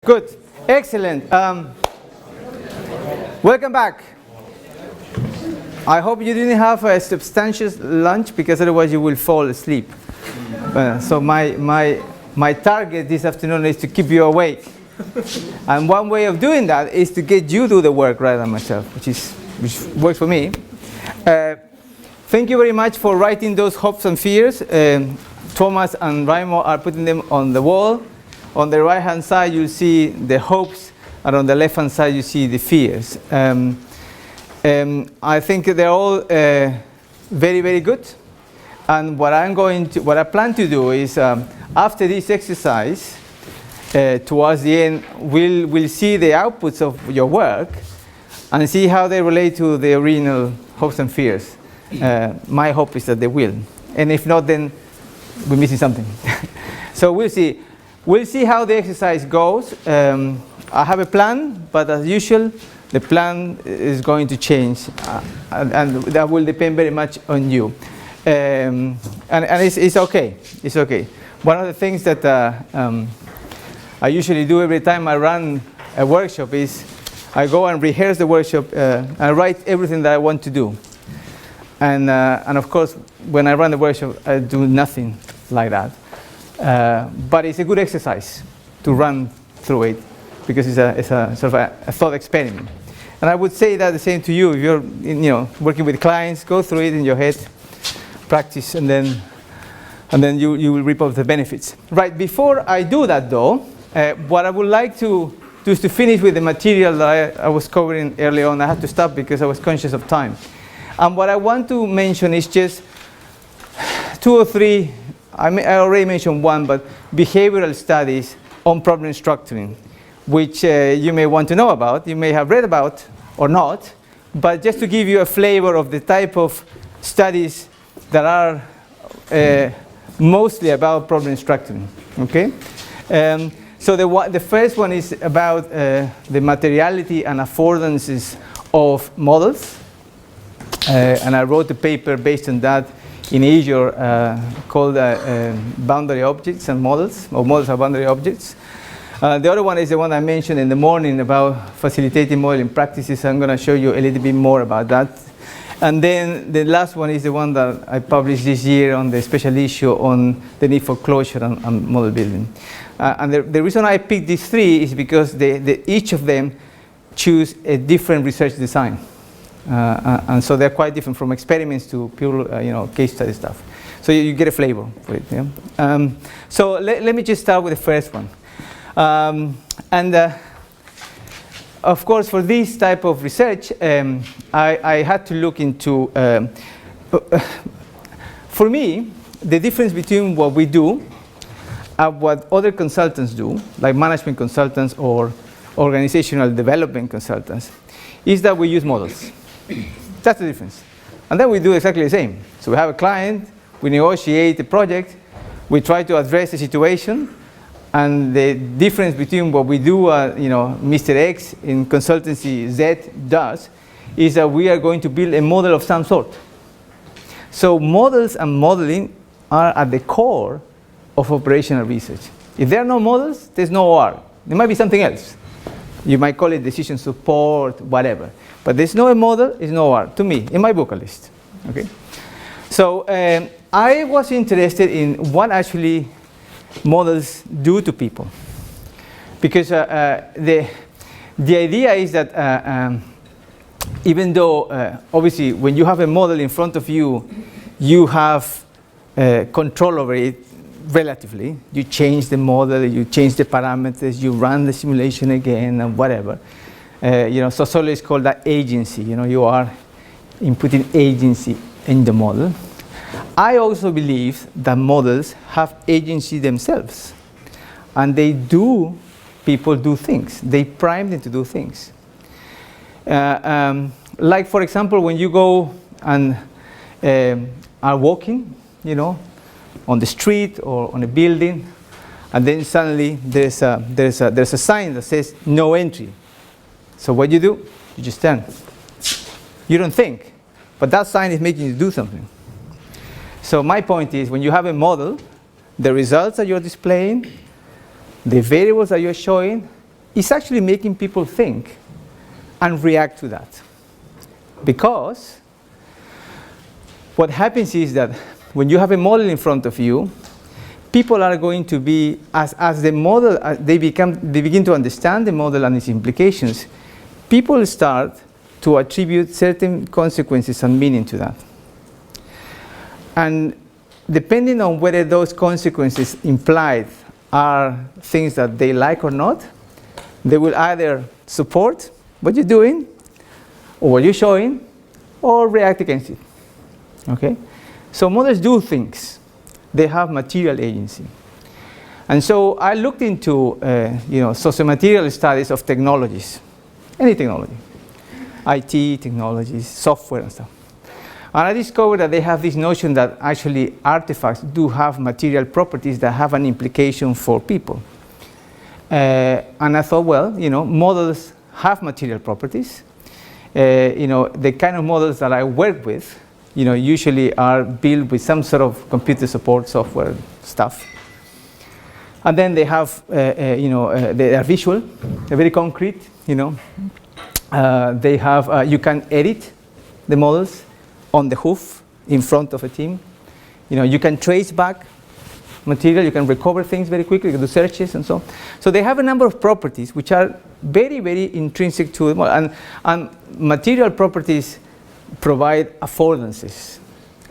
Good. Excellent. Welcome back. I hope you didn't have a substantial lunch, because otherwise you will fall asleep. So my target this afternoon is to keep you awake. And one way of doing that is to get you to do the work rather than myself, which works for me. Thank you very much for writing those hopes and fears. Thomas and Raimo are putting them on the wall. On the right-hand side, you'll see the hopes, and on the left-hand side, you see the fears. I think they're all very, very good. And what I plan to do is, after this exercise, towards the end, we'll see the outputs of your work and see how they relate to the original hopes and fears. My hope is that they will. And if not, then we're missing something. So we'll see. We'll see how the exercise goes. I have a plan, but as usual, the plan is going to change, and that will depend very much on you. And it's okay. It's okay. One of the things that I usually do every time I run a workshop is I go and rehearse the workshop and write everything that I want to do. And of course, when I run the workshop, I do nothing like that. But it's a good exercise to run through it, because it's a sort of a thought experiment. And I would say that the same to you. If you're working with clients, go through it in your head, practice, and then you will reap the benefits. Right, before I do that though, what I would like to do is to finish with the material that I was covering early on. I had to stop because I was conscious of time. And what I want to mention is just 2 or 3, I already mentioned one, but behavioral studies on problem structuring, which you may want to know about, you may have read about or not, but just to give you a flavor of the type of studies that are mostly about problem structuring. Okay? So the first one is about the materiality and affordances of models. And I wrote a paper based on that in Azure called Boundary Objects and Models, or Models are Boundary Objects. The other one is the one I mentioned in the morning about facilitating modeling practices. I'm going to show you a little bit more about that. And then the last one is the one that I published this year on the special issue on the need for closure and model building. And the reason I picked these 3 is because each of them choose a different research design. And so they're quite different, from experiments to pure case study stuff. So you get a flavor for it. Yeah? So let me just start with the first one. Of course, for this type of research, I had to look into, for me, the difference between what we do and what other consultants do, like management consultants or organizational development consultants, is that we use models. That's the difference. And then we do exactly the same. So we have a client, we negotiate the project, we try to address the situation, and the difference between what we do, Mr. X in consultancy Z does, is that we are going to build a model of some sort. So models and modeling are at the core of operational research. If there are no models, there's no OR. There might be something else. You might call it decision support, whatever. But there's no model, there's no OR, to me, in my book at least. Okay? So I was interested in what actually models do to people. Because the idea is that even though, obviously, when you have a model in front of you, you have control over it relatively. You change the model, you change the parameters, you run the simulation again, and whatever. Sociologists call that agency. You are inputting agency in the model. I also believe that models have agency themselves, and people do things. They prime them to do things. Like, for example, when you go and are walking, on the street or on a building, and then suddenly there's a sign that says no entry. So what do? You just stand. You don't think, but that sign is making you do something. So my point is, when you have a model, the results that you're displaying, the variables that you're showing, is actually making people think and react to that. Because what happens is that when you have a model in front of you, people are going to be, as the model, they begin to understand the model and its implications, people start to attribute certain consequences and meaning to that. And depending on whether those consequences implied are things that they like or not, they will either support what you're doing or what you're showing or react against it. Okay? So models do things. They have material agency. And so I looked into socio-material studies of technologies, any technology, IT technologies, software and stuff. And I discovered that they have this notion that actually artifacts do have material properties that have an implication for people. And I thought, well, models have material properties. The kind of models that I work with, usually are built with some sort of computer support software stuff. And then they have, they are visual, they're very concrete, They have, you can edit the models on the hoof in front of a team. You can trace back material, you can recover things very quickly, you can do searches and so on. So they have a number of properties which are very, very intrinsic to the model. And material properties provide affordances.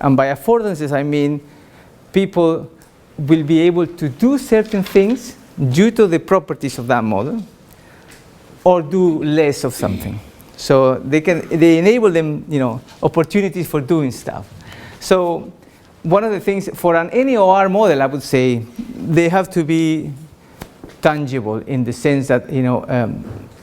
And by affordances, I mean people will be able to do certain things due to the properties of that model, or do less of something. So they enable them, opportunities for doing stuff. So one of the things for any OR model, I would say, they have to be tangible in the sense that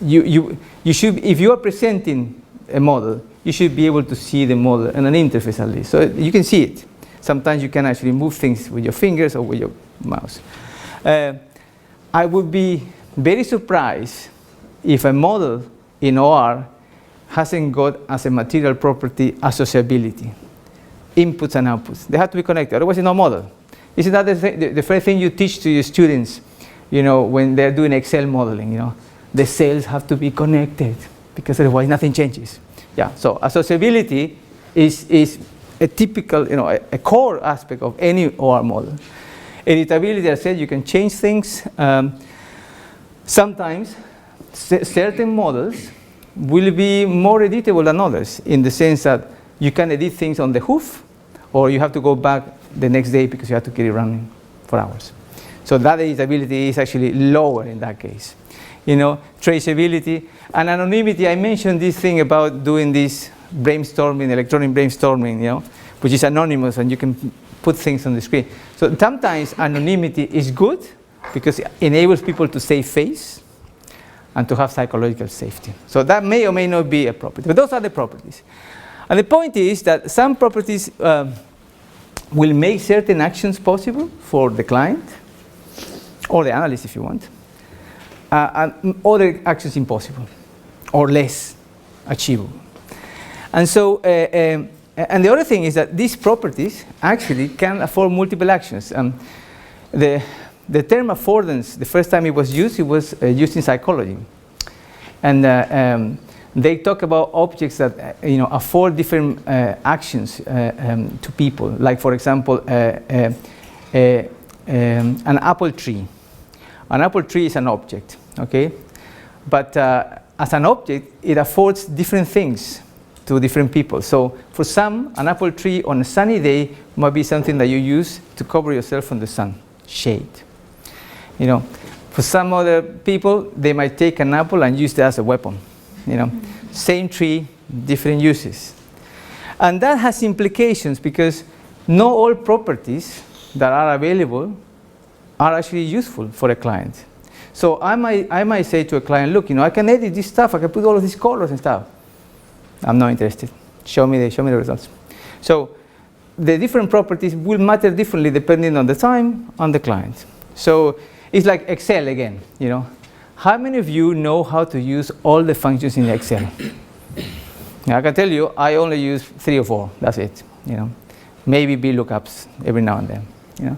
you should, if you are presenting a model, you should be able to see the model in an interface at least, so you can see it. Sometimes you can actually move things with your fingers or with your mouse. I would be very surprised if a model in OR hasn't got as a material property associability, inputs and outputs. They have to be connected, otherwise it's no model. Isn't that the first thing you teach to your students, when they're doing Excel modeling, the cells have to be connected because otherwise nothing changes. Yeah, so associability is a typical, a core aspect of any OR model. Editability, I said, you can change things. Sometimes certain models will be more editable than others in the sense that you can edit things on the hoof, or you have to go back the next day because you have to keep it running for hours. So that editability is actually lower in that case. Traceability and anonymity. I mentioned this thing about doing this brainstorming, electronic brainstorming, which is anonymous and you can put things on the screen. So sometimes anonymity is good because it enables people to save face and to have psychological safety. So that may or may not be a property, but those are the properties. And the point is that some properties will make certain actions possible for the client or the analyst if you want, and other actions impossible or less achievable. And so, and the other thing is that these properties actually can afford multiple actions. The term affordance, the first time it was used in psychology. And they talk about objects that afford different actions to people. Like, for example, an apple tree. An apple tree is an object, okay? But as an object, it affords different things to different people. So for some, an apple tree on a sunny day might be something that you use to cover yourself from the sun, shade. For some other people, they might take an apple and use it as a weapon. Same tree, different uses. And that has implications because not all properties that are available are actually useful for a client. So I might say to a client, look, I can edit this stuff, I can put all of these colors and stuff. I'm not interested. Show me the results. So the different properties will matter differently depending on the time and the client. So it's like Excel again, How many of you know how to use all the functions in Excel? Now, I can tell you, I only use 3 or 4. That's it. Maybe VLOOKUPs every now and then.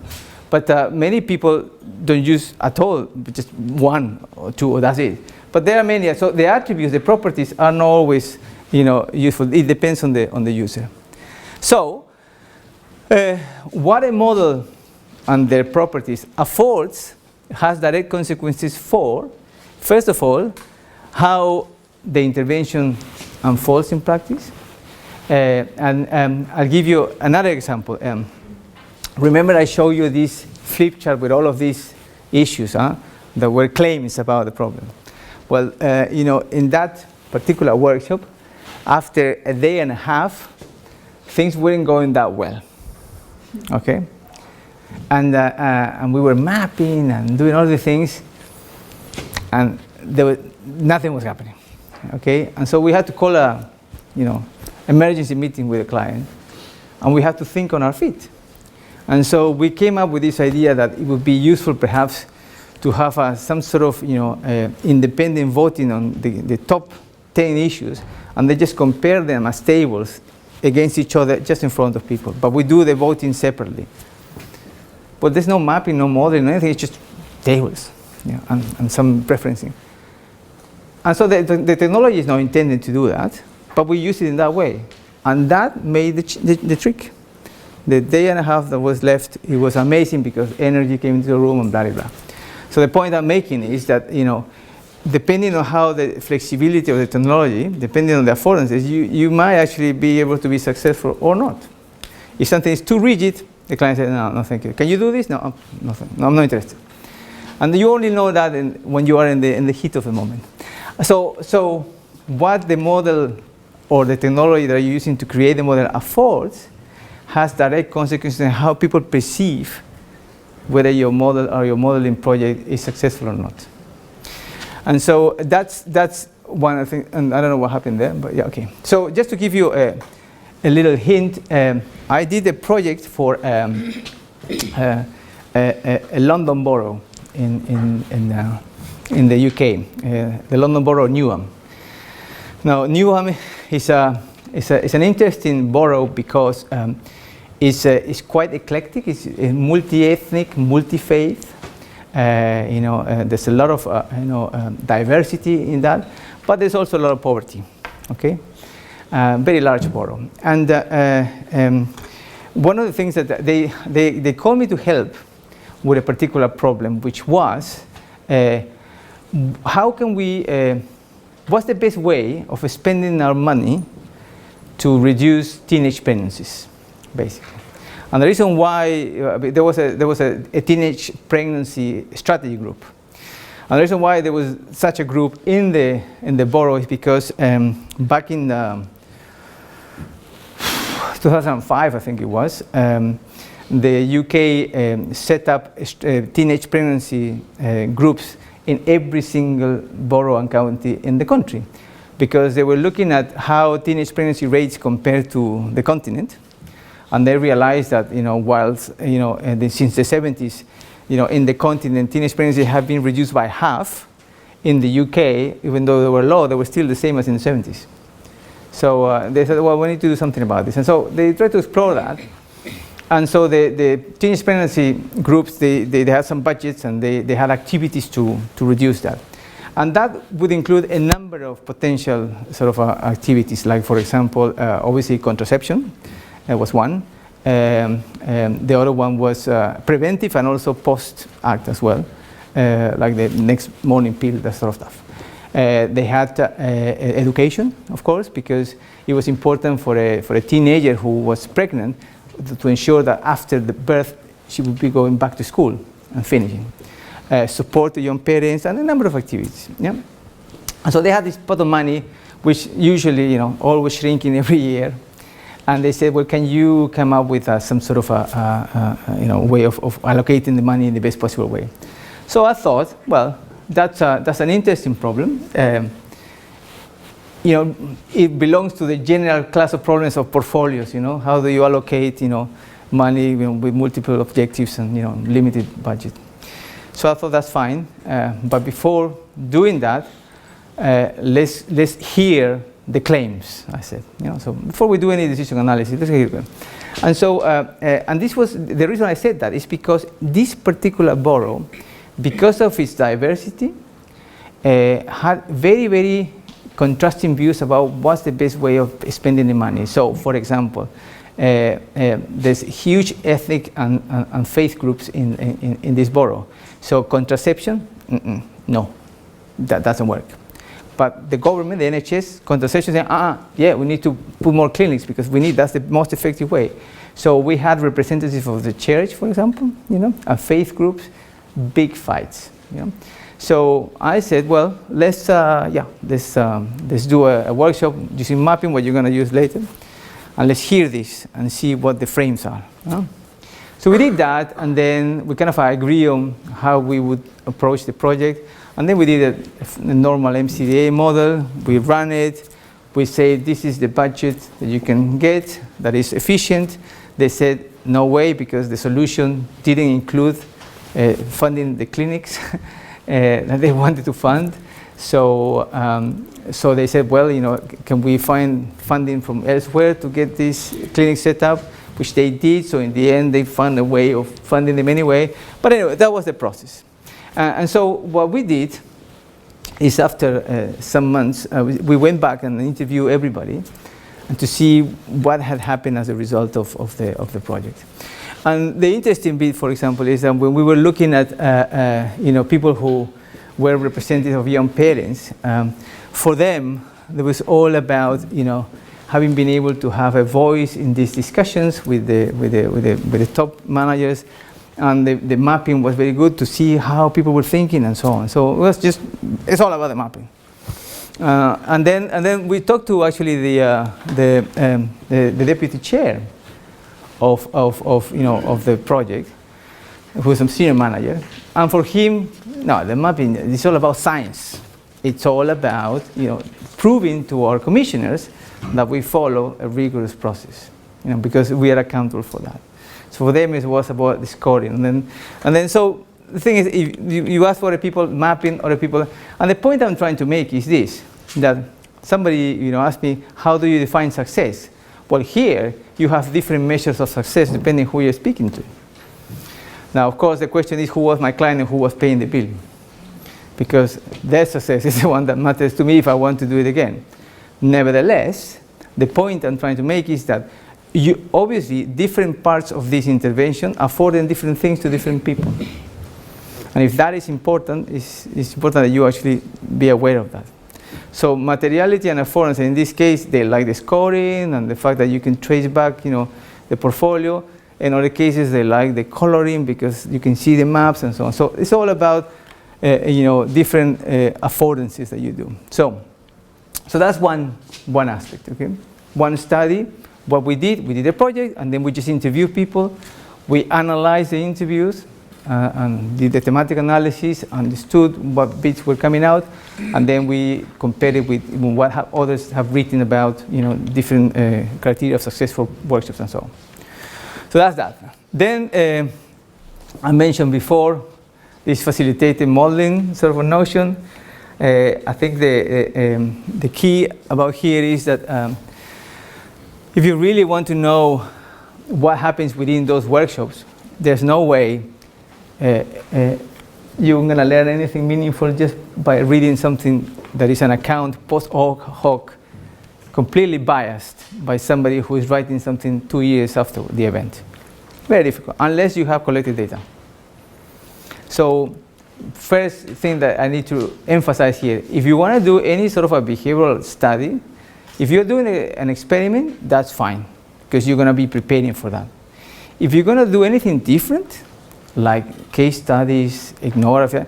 But many people don't use at all, just one or two, or that's it. But there are many. So the attributes, the properties, are not always, useful. It depends on the user. So what a model and their properties affords has direct consequences for, first of all, how the intervention unfolds in practice. And I'll give you another example. Remember I showed you this flip chart with all of these issues that were claims about the problem. Well, in that particular workshop, after a day and a half, things weren't going that well. Okay? And we were mapping and doing all the things, and nothing was happening. Okay? And so we had to call a, emergency meeting with the client, and we had to think on our feet. And so we came up with this idea that it would be useful perhaps to have some sort of independent voting on the top 10 issues, and they just compare them as tables against each other just in front of people. But we do the voting separately. But there's no mapping, no modeling, no anything, it's just tables and some preferencing. And so the technology is not intended to do that, but we use it in that way. And that made the trick. The day and a half that was left, it was amazing because energy came into the room and blah, blah, blah. So the point I'm making is that, depending on how the flexibility of the technology, depending on the affordances, you might actually be able to be successful or not. If something is too rigid, the client says, no, thank you. Can you do this? No, nothing. No, I'm not interested. And you only know that when you are in the heat of the moment. So what the model or the technology that you're using to create the model affords has direct consequences on how people perceive whether your model or your modeling project is successful or not. And so that's one of the things, and I don't know what happened there, but yeah, okay. So just to give you a little hint, I did a project for a London borough in the UK, the London borough of Newham. Now Newham is an interesting borough because it's quite eclectic. It's multi-ethnic, multi-faith. There's a lot of diversity in that, but there's also a lot of poverty. Okay, very large borough. And one of the things that they called me to help with a particular problem, which was how can we? What's the best way of spending our money to reduce teenage pregnancies, basically? And the reason why there was a teenage pregnancy strategy group, and the reason why there was such a group in the borough is because back in 2005, I think it was, the UK set up teenage pregnancy groups in every single borough and county in the country, because they were looking at how teenage pregnancy rates compare to the continent, and they realized that whilst since the 70s, in the continent teenage pregnancy have been reduced by half. In the UK, even though they were low, they were still the same as in the 70s. So they said, well, we need to do something about this, and so they tried to explore that. And so the teenage pregnancy groups, they had some budgets, and they had activities to reduce that. And that would include a number of potential sort of activities, like, for example, obviously contraception was one. The other one was preventive and also post-act as well, like the next morning pill, that sort of stuff. They had education, of course, because it was important for a teenager who was pregnant to ensure that after the birth she would be going back to school and finishing. Support to young parents and a number of activities. Yeah? And so they had this pot of money, which usually always shrinking every year. And they said, well, can you come up with some sort of way of allocating the money in the best possible way? So I thought, well, that's an interesting problem. It belongs to the general class of problems of portfolios. How do you allocate, money with multiple objectives and limited budget? So I thought that's fine. But before doing that, let's hear the claims, I said. So before we do any decision analysis, let's get it. And so, and this was, the reason I said that is because this particular borough, because of its diversity, had very, very contrasting views about what's the best way of spending the money. So, for example, there's huge ethnic and faith groups in this borough. So contraception, no, that doesn't work. But the government, the NHS, contraception saying, yeah, we need to put more clinics because that's the most effective way. So we had representatives of the church, for example, and faith groups, big fights. So I said, well, let's do a workshop using mapping, what you're going to use later, and let's hear this and see what the frames are. So we did that, and then we kind of agree on how we would approach the project. And then we did a normal MCDA model. We ran it. We say, this is the budget that you can get that is efficient. They said, no way, because the solution didn't include funding the clinics that they wanted to fund. So, so they said, well, can we find funding from elsewhere to get this clinic set up, which they did. So in the end, they found a way of funding them anyway. But anyway, that was the process. And so what we did is after some months, we went back and interviewed everybody and to see what had happened as a result of the project. And the interesting bit, for example, is that when we were looking at people who were representative of young parents, for them, it was all about having been able to have a voice in these discussions with the top managers. And the mapping was very good to see how people were thinking and so on. So it's all about the mapping. And then we talked to actually the deputy chair of the project, who's a senior manager. And for him, no, the mapping is all about science. It's all about proving to our commissioners that we follow a rigorous process, because we are accountable for that. So for them, it was about the scoring. And then so the thing is, if you ask for other people, mapping other people, and the point I'm trying to make is this, that somebody asked me, how do you define success? Well, here, you have different measures of success depending who you're speaking to. Now, of course, the question is who was my client and who was paying the bill? Because their success is the one that matters to me if I want to do it again. Nevertheless, the point I'm trying to make is that obviously, different parts of this intervention afford different things to different people. And if that is important, it's important that you actually be aware of that. So materiality and affordance, in this case, they like the scoring and the fact that you can trace back, the portfolio. In other cases, they like the coloring because you can see the maps and so on. So it's all about, different affordances that you do. So that's one aspect, okay? One study. What we did a project, and then we just interviewed people. We analyzed the interviews and did the thematic analysis, understood what bits were coming out, and then we compared it with what others have written about, different criteria of successful workshops and so on. So that's that. Then I mentioned before this facilitated modeling sort of a notion. I think the key about here is that if you really want to know what happens within those workshops, there's no way you're going to learn anything meaningful just by reading something that is an account post hoc, completely biased by somebody who is writing something 2 years after the event. Very difficult, unless you have collected data. So first thing that I need to emphasize here, if you want to do any sort of a behavioral study, if you're doing an experiment, that's fine, because you're going to be preparing for that. If you're going to do anything different, like case studies, ethnography,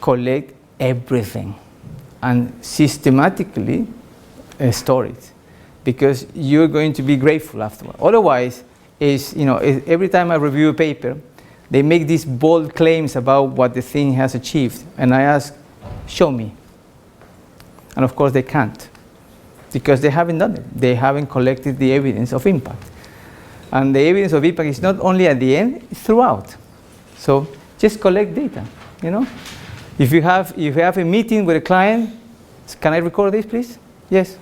collect everything and systematically store it, because you're going to be grateful afterward. Otherwise, every time I review a paper, they make these bold claims about what the thing has achieved, and I ask, show me. And of course, they can't. Because they haven't done it. They haven't collected the evidence of impact. And the evidence of impact is not only at the end, it's throughout. So just collect data, If you have a meeting with a client, can I record this, please? Yes.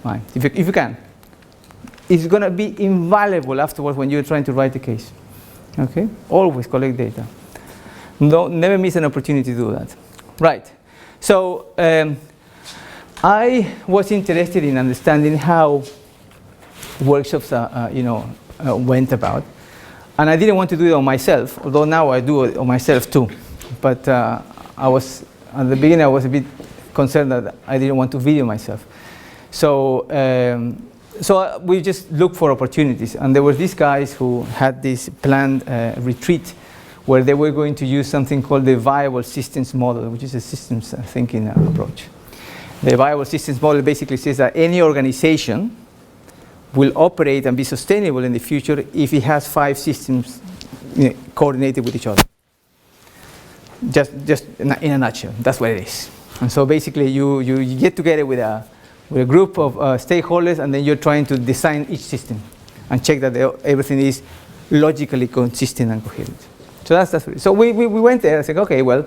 mind, if you can. It's going to be invaluable afterwards when you're trying to write a case. Okay? Always collect data. No, never miss an opportunity to do that. Right. So I was interested in understanding how workshops went about. And I didn't want to do it on myself, although now I do it on myself too. But at the beginning, I was a bit concerned that I didn't want to video myself. So we just looked for opportunities. And there were these guys who had this planned retreat where they were going to use something called the viable systems model, which is a systems thinking approach. The viable systems model basically says that any organization will operate and be sustainable in the future if it has 5 systems coordinated with each other. Just in a nutshell, that's what it is. And so basically you get together with a group of stakeholders, and then you're trying to design each system and check that everything is logically consistent and coherent. So that's what it is. So we went there and said, okay, well,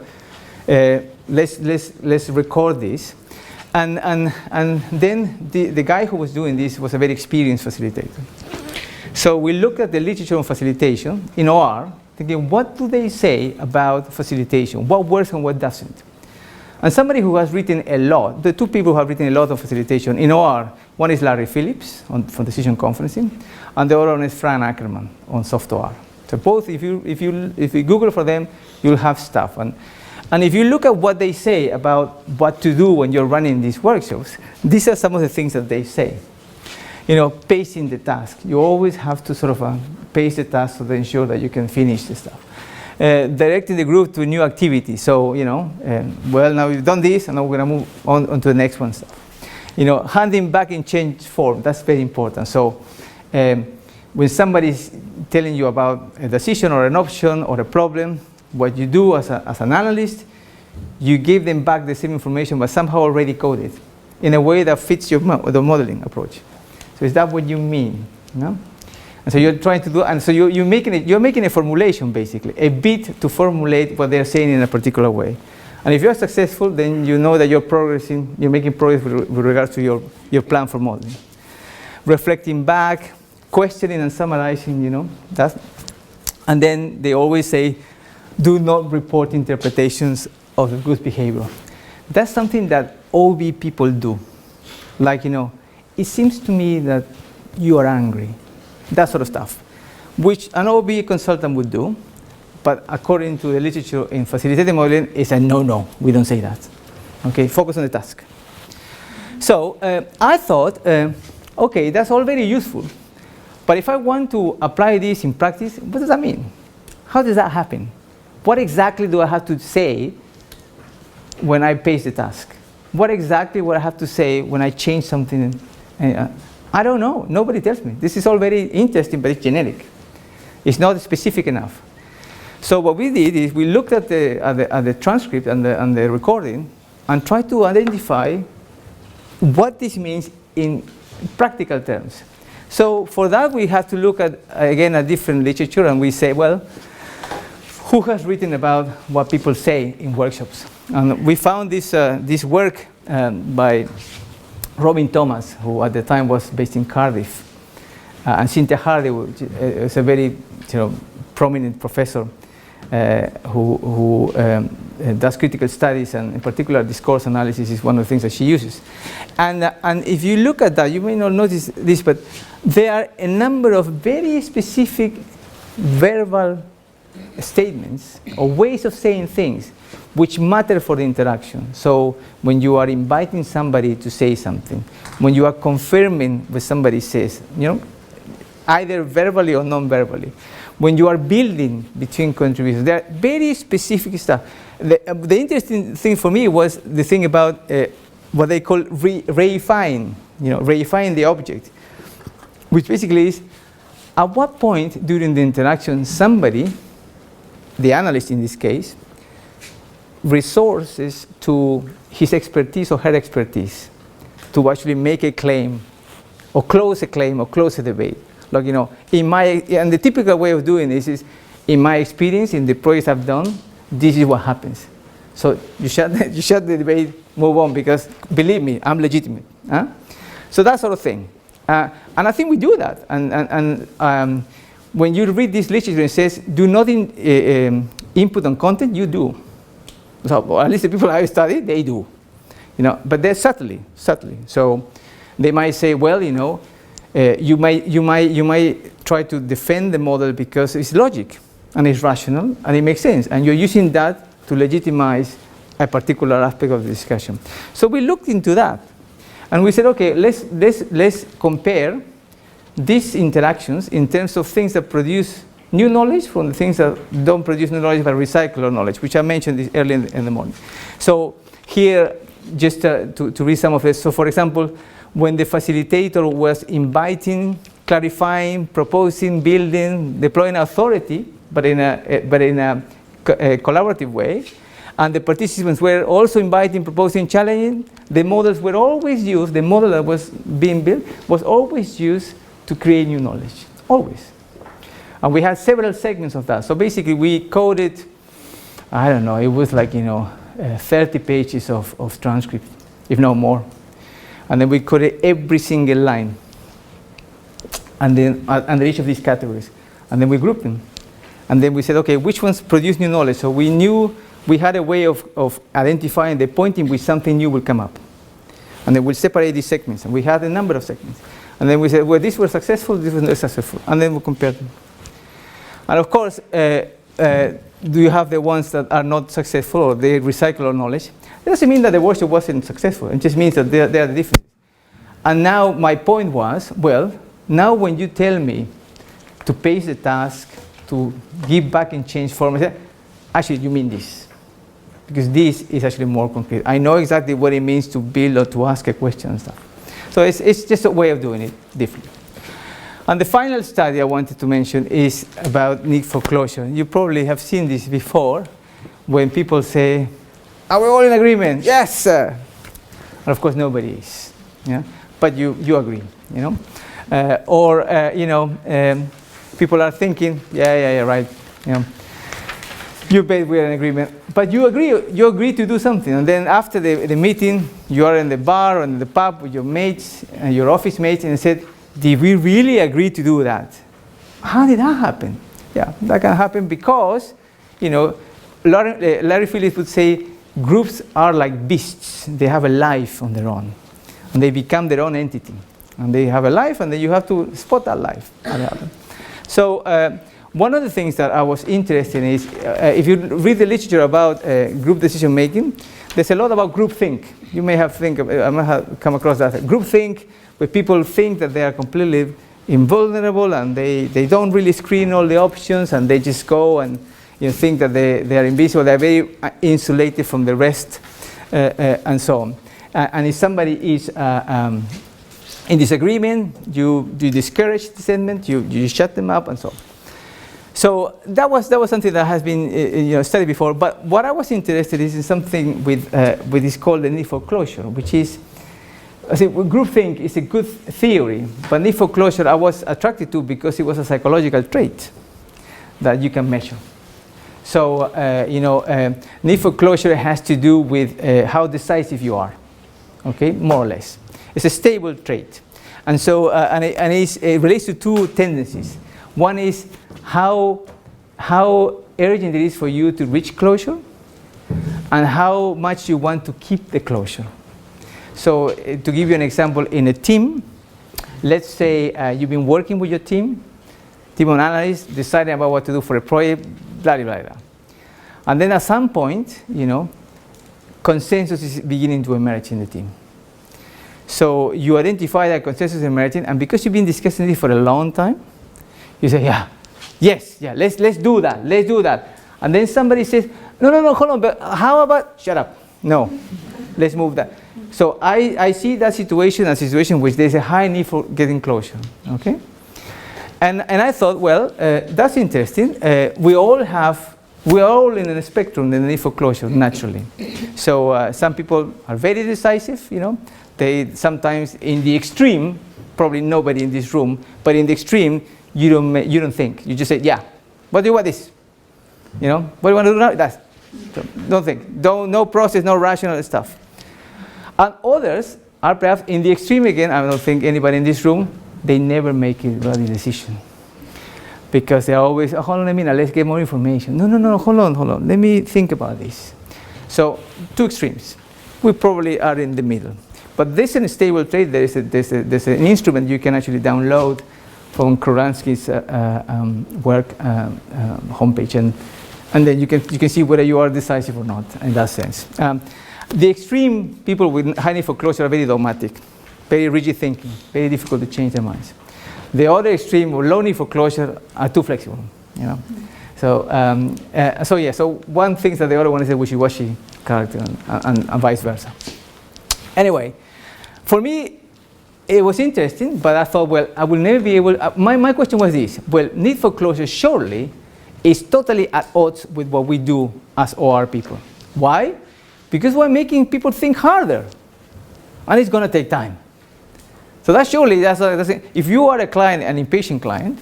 let's record this. And then the guy who was doing this was a very experienced facilitator. So we looked at the literature on facilitation in OR, thinking, what do they say about facilitation? What works and what doesn't? And somebody who has written a lot, the 2 people who have written a lot on facilitation in OR, one is Larry Phillips for decision conferencing, and the other one is Fran Ackerman on soft OR. So both, if you Google for them, you'll have stuff. And if you look at what they say about what to do when you're running these workshops, these are some of the things that they say. Pacing the task. You always have to sort of pace the task to ensure that you can finish the stuff. Directing the group to a new activity. So, well, now we've done this, and now we're going to move on to the next one. Handing back in change form. That's very important. So, when somebody's telling you about a decision or an option or a problem, what you do as an analyst, you give them back the same information, but somehow already coded in a way that fits the modeling approach. So is that what you mean? And so you're trying to do, and so you're making a formulation, basically, a bit to formulate what they're saying in a particular way. And if you're successful, then you know that you're making progress with regards to your plan for modeling. Reflecting back, questioning and summarizing, and then they always say, do not report interpretations of the good behavior. That's something that OB people do. Like, it seems to me that you are angry. That sort of stuff, which an OB consultant would do, but according to the literature in facilitated modeling, it's a no, we don't say that. Okay, focus on the task. So I thought, okay, that's all very useful, but if I want to apply this in practice, what does that mean? How does that happen? What exactly do I have to say when I pace the task? What exactly would I have to say when I change something? I don't know. Nobody tells me. This is all very interesting, but it's generic. It's not specific enough. So what we did is we looked at the transcript and the recording and tried to identify what this means in practical terms. So for that, we have to look at, again, a different literature, and we say, well, who has written about what people say in workshops? And we found this work by Robin Thomas, who at the time was based in Cardiff, and Cynthia Hardy, which is a very prominent professor who does critical studies, and in particular discourse analysis is one of the things that she uses. And if you look at that, you may not notice this, but there are a number of very specific verbal statements or ways of saying things which matter for the interaction. So when you are inviting somebody to say something, when you are confirming what somebody says, either verbally or non-verbally, when you are building between contributions, there are very specific stuff. The interesting thing for me was the thing about what they call reifying, reifying the object, which basically is at what point during the interaction somebody, the analyst in this case, resources to his expertise or her expertise to actually make a claim or close a debate. Like, and the typical way of doing this is, in my experience, in the projects I've done, this is what happens. So you shut the debate, move on, because believe me, I'm legitimate. Huh? So that sort of thing. And I think we do that. And when you read this literature, it says, do not input on content, you do. So, or at least the people I study, they do. You know, but they're subtly. So they might say, well, you know, you might try to defend the model because it's logic and it's rational and it makes sense, and you're using that to legitimize a particular aspect of the discussion. So we looked into that, and we said, okay, let's compare these interactions in terms of things that produce new knowledge from the things that don't produce new knowledge but recycle knowledge, which I mentioned this early in the morning. So here, just to read some of this. So for example, when the facilitator was inviting, clarifying, proposing, building, deploying authority, but in a collaborative way, and the participants were also inviting, proposing, challenging, the models were always used, the model that was being built was always used to create new knowledge, always. And we had several segments of that. So basically we coded, I don't know, it was like, you know, 30 pages of transcript, if not more. And then we coded every single line, and then under each of these categories. And then we grouped them. And then we said, okay, which ones produce new knowledge? So we knew we had a way of identifying the point in which something new will come up. And then we'll separate these segments. And we had a number of segments. And then we said, well, these were successful, these were not successful. And then we compared them. And of course, do you have the ones that are not successful or they recycle our knowledge? It doesn't mean that the workshop wasn't successful. It just means that they are the differences. And now my point was, well, now when you tell me to pace the task, to give back in change format, actually you mean this. Because this is actually more concrete. I know exactly what it means to build or to ask a question and stuff. So it's just a way of doing it differently. And the final study I wanted to mention is about need for closure. You probably have seen this before when people say, are we all in agreement? Yes, sir. And of course nobody is. Yeah? But you agree, you know? You know, people are thinking, yeah, right. You know, you bet we're in agreement. But you agree to do something. And then after the meeting, you are in the bar or in the pub with your mates, and your office mates, and said, did we really agree to do that? How did that happen? Yeah, that can happen because, you know, Larry Phillips would say, groups are like beasts. They have a life on their own. And they become their own entity. And they have a life, and then you have to spot that life. So one of the things that I was interested in is, if you read the literature about group decision making, there's a lot about groupthink. You may have come across that. Groupthink, where people think that they are completely invulnerable and they don't really screen all the options and they just go and think that they are invisible, they're very insulated from the rest, and so on. And if somebody is in disagreement, you discourage dissentment, you shut them up, and so on. So that was something that has been studied before. But what I was interested in is something with is called the need for closure, which is, I think groupthink is a good theory, but need for closure I was attracted to because it was a psychological trait that you can measure. So need for closure has to do with how decisive you are, okay, more or less. It's a stable trait, and so it relates to two tendencies. One is how urgent it is for you to reach closure, and how much you want to keep the closure. So to give you an example, in a team, let's say you've been working with your team of analysts, deciding about what to do for a project, blah, blah, blah. And then at some point, consensus is beginning to emerge in the team. So you identify that consensus is emerging, and because you've been discussing this for a long time, you say, let's do that. And then somebody says, no, hold on, but how about, shut up, no, let's move that. So I see that situation as a situation which there's a high need for getting closure, okay? And I thought, well, that's interesting. We're all in a spectrum, the need for closure, naturally. So some people are very decisive, They sometimes, in the extreme, probably nobody in this room, but in the extreme, you don't think. You just say, yeah, what do you want this? What do you want to do now? So don't think. No process, no rational stuff. And others are perhaps in the extreme again. I don't think anybody in this room, they never make a bloody decision. Because they're always, oh, hold on a minute, let's get more information. No, hold on, let me think about this. So, two extremes. We probably are in the middle. But this is a stable trait. There's an instrument you can actually download from Kuransky's work homepage, and then you can see whether you are decisive or not in that sense. The extreme people with high need for closure are very dogmatic, very rigid thinking, very difficult to change their minds. The other extreme, or low need for closure, are too flexible. You know, so one thinks that the other one is a wishy-washy character, and vice versa. Anyway, for me, it was interesting, but I thought, well, I will never be able. My question was this: well, need for closure surely is totally at odds with what we do as OR people. Why? Because we're making people think harder, and it's going to take time. So that's surely, if you are a client, an impatient client,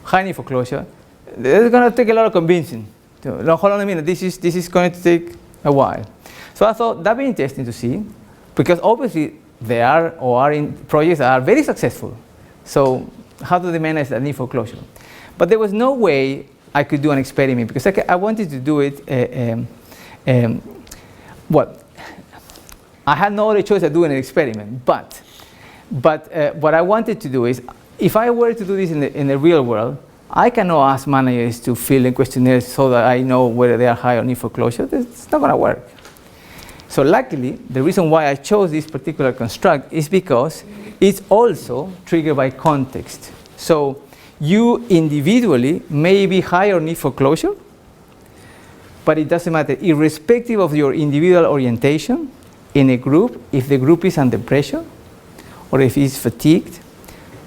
high need for closure, it's going to take a lot of convincing. So, no, hold on a minute, this is going to take a while. So I thought that'd be interesting to see, because obviously there are OR in projects that are very successful. So how do they manage that need for closure? But there was no way I could do an experiment, because I wanted to do it. I had no other choice than doing an experiment. But what I wanted to do is, if I were to do this in the real world, I cannot ask managers to fill in questionnaires so that I know whether they are high or need for closure. It's not going to work. So luckily, the reason why I chose this particular construct is because it's also triggered by context. So you individually may be high or need for closure, but it doesn't matter. Irrespective of your individual orientation, in a group, if the group is under pressure, or if it's fatigued,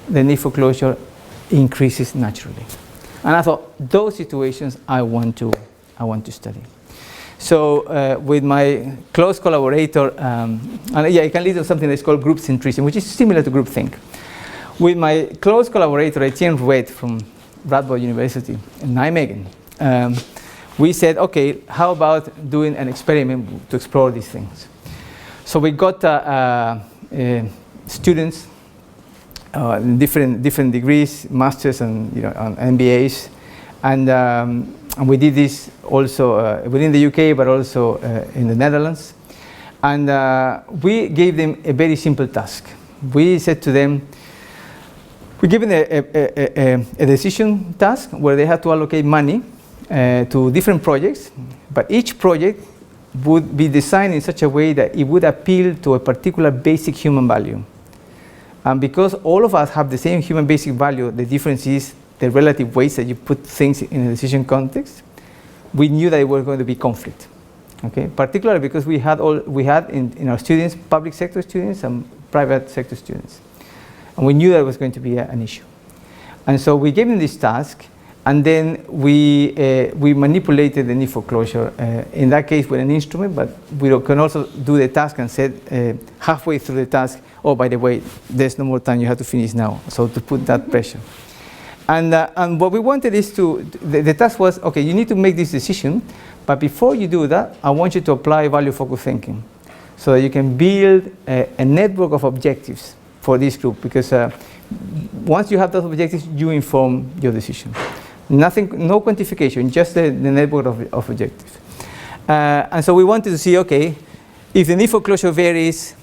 the need for closure increases naturally. And I thought, those situations I want to study. So with my close collaborator, I can lead on something that's called group centrism, which is similar to groupthink. With my close collaborator, Etienne Rouet from Aalto University in Nijmegen, we said, okay, how about doing an experiment to explore these things? So we got students in different degrees, masters and MBAs, and we did this also within the UK, but also in the Netherlands. And we gave them a very simple task. We said to them, we gave them a decision task where they had to allocate money to different projects, but each project would be designed in such a way that it would appeal to a particular basic human value. And because all of us have the same human basic value, the difference is the relative ways that you put things in a decision context. We knew that it was going to be conflict, okay? Particularly because we had in our students, public sector students and private sector students. And we knew that it was going to be an issue. And so we gave them this task, and then we manipulated the need for closure, in that case with an instrument, but we can also do the task and said halfway through the task, oh, by the way, there's no more time, you have to finish now. So to put that pressure. And what we wanted is the task was, okay, you need to make this decision, but before you do that, I want you to apply value-focused thinking so that you can build a network of objectives for this group, because once you have those objectives, you inform your decision. Nothing, no quantification, just the network of objectives. And so we wanted to see, okay, if the need for closure varies,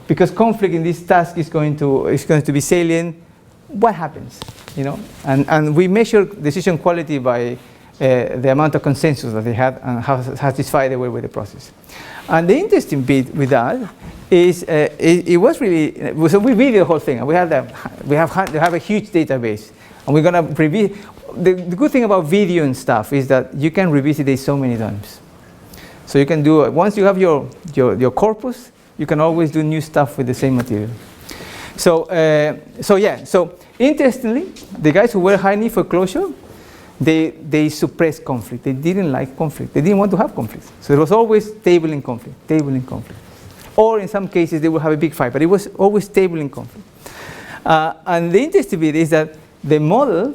because conflict in this task is going to be salient, what happens? And we measure decision quality by the amount of consensus that they had and how satisfied they were with the process. And the interesting bit with that is it was really, so we reviewed the whole thing, and we have a huge database, and we're going to review. The good thing about video and stuff is that you can revisit it so many times. So you can do, once you have your corpus, you can always do new stuff with the same material. So interestingly, the guys who were high need for closure, they suppressed conflict. They didn't like conflict. They didn't want to have conflict. So it was always tabling conflict. Or in some cases, they would have a big fight, but it was always tabling conflict. And the interesting bit is that the model,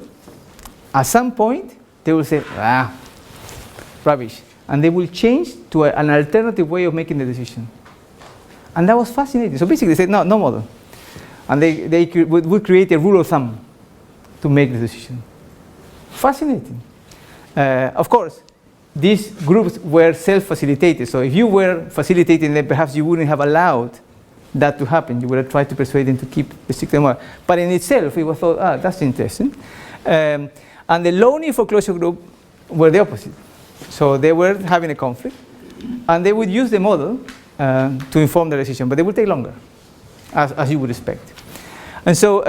at some point, they will say, rubbish. And they will change to an alternative way of making the decision. And that was fascinating. So basically they said, no model. And they would create a rule of thumb to make the decision. Fascinating. Of course, these groups were self-facilitated. So if you were facilitating them, perhaps you wouldn't have allowed that to happen. You would have tried to persuade them to keep the strict model. But in itself, it was thought, that's interesting. And the low need foreclosure group were the opposite. So they were having a conflict, and they would use the model to inform the decision, but they would take longer, as you would expect. And so,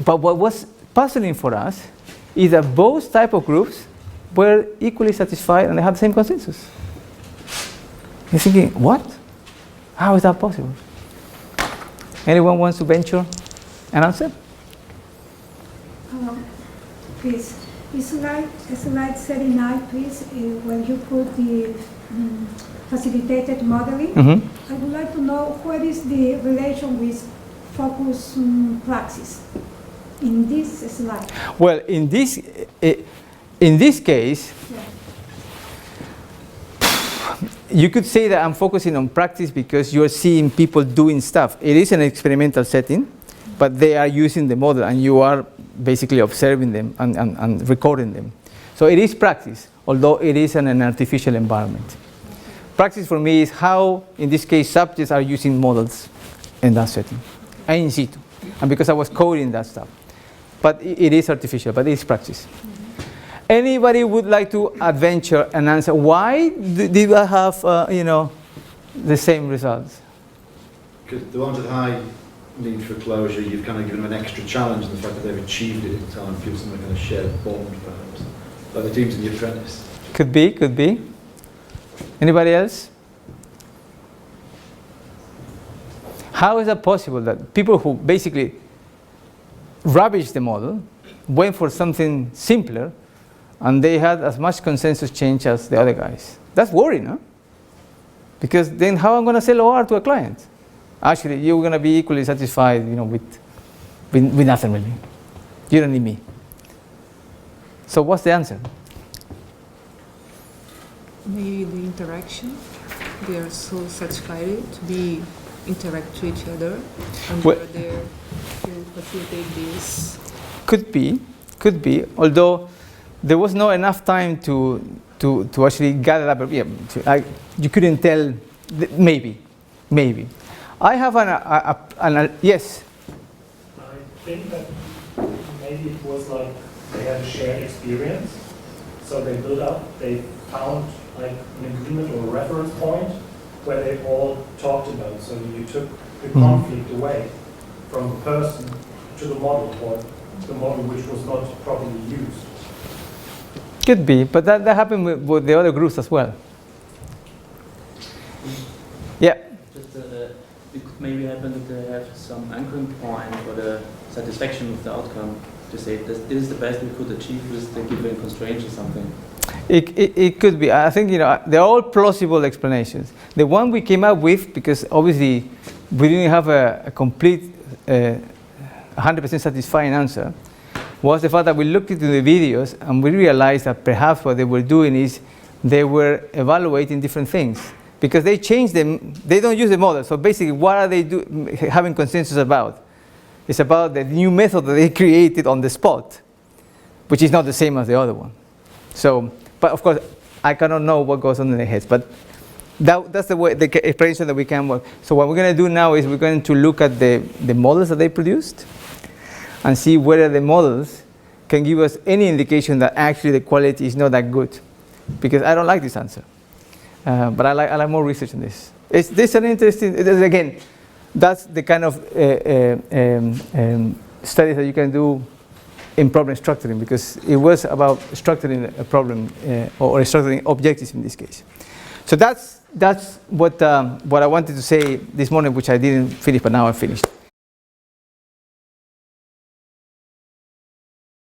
but what was puzzling for us is that both type of groups were equally satisfied and they had the same consensus. You're thinking, what? How is that possible? Anyone wants to venture an answer? Please. Slide 39, please, when you put the facilitated modeling. I would like to know what is the relation with focus praxis in this slide. Well, in this case, yeah. You could say that I'm focusing on practice because you're seeing people doing stuff. It is an experimental setting, but they are using the model and you are basically observing them and recording them. So it is practice, although it is in an artificial environment. Practice for me is how, in this case, subjects are using models in that setting, and in situ. And because I was coding that stuff. But it is artificial, but it is practice. Anybody would like to adventure and answer why did I have the same results? Because the ones with high need for closure, you've kind of given them an extra challenge in the fact that they've achieved it in time, gives them a kind of shared bond, perhaps, like the teams in The Apprentice. Could be. Anybody else? How is that possible that people who basically rubbished the model went for something simpler and they had as much consensus change as the other guys? That's worrying, huh? Because then how am I going to sell OR to a client? Actually, you're going to be equally satisfied, with nothing really. You don't need me. So what's the answer? Maybe the interaction. They are so satisfied to interact to each other, and they are there to facilitate this. Could be. Although there was not enough time to actually gather up. Yeah, you couldn't tell. Maybe. I have yes. I think that maybe it was like they had a shared experience, so they built up. They found like an agreement or a reference point where they all talked about. So you took the conflict away from the person to the model, or the model which was not properly used. Could be, but that happened with the other groups as well. Yeah. Just it could maybe happen that they have some anchoring point for the satisfaction with the outcome to say this is the best we could achieve with the given constraints or something. It could be. I think they're all plausible explanations. The one we came up with, because obviously we didn't have a complete 100% satisfying answer, was the fact that we looked into the videos and we realized that perhaps what they were doing is they were evaluating different things. Because they changed them, they don't use the model. So basically, what are they having consensus about? It's about the new method that they created on the spot, which is not the same as the other one. So, but of course, I cannot know what goes on in their heads. But that's the way, the explanation that we can work. So what we're going to do now is we're going to look at the models that they produced and see whether the models can give us any indication that actually the quality is not that good. Because I don't like this answer. But I like more research on this. Is this an interesting? Again, that's the kind of studies that you can do in problem structuring, because it was about structuring a problem or structuring objectives in this case. So that's what I wanted to say this morning, which I didn't finish, but now I finished.